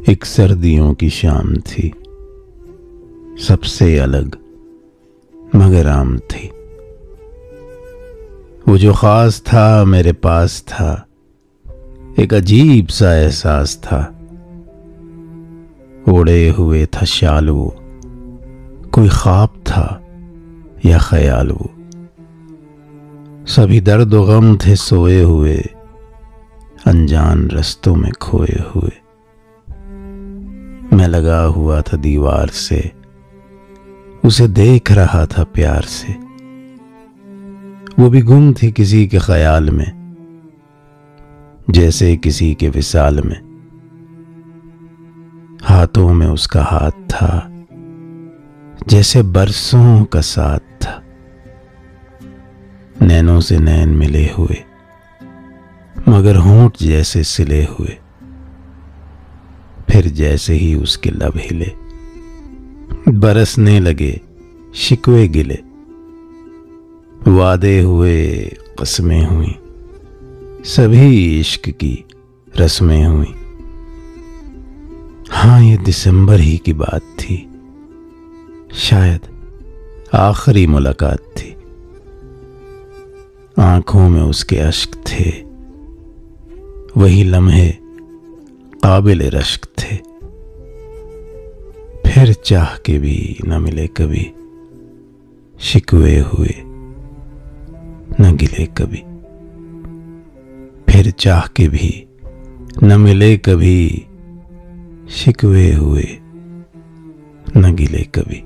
एक सर्दियों की शाम थी, सबसे अलग मगर आम थी। वो जो खास था मेरे पास था, एक अजीब सा एहसास था। ओढ़े हुए था शाल वो, कोई ख्वाब था या ख्याल वो। सभी दर्द व गम थे सोए हुए, अनजान रस्तों में खोए हुए। मैं लगा हुआ था दीवार से, उसे देख रहा था प्यार से। वो भी गुम थी किसी के ख्याल में, जैसे किसी के विसाल में। हाथों में उसका हाथ था, जैसे बरसों का साथ था। नैनों से नैन मिले हुए, मगर होंठ जैसे सिले हुए। फिर जैसे ही उसके लब हिले, बरसने लगे शिकवे गिले। वादे हुए, कसमें हुई, सभी इश्क की रस्में हुई। हाँ, ये दिसंबर ही की बात थी, शायद आखिरी मुलाकात थी। आंखों में उसके अश्क थे, वही लम्हे काबिल रश्क थे। फिर चाह के भी न मिले कभी, शिकवे हुए न गिले कभी। फिर चाह के भी न मिले कभी, शिकवे हुए न गिले कभी।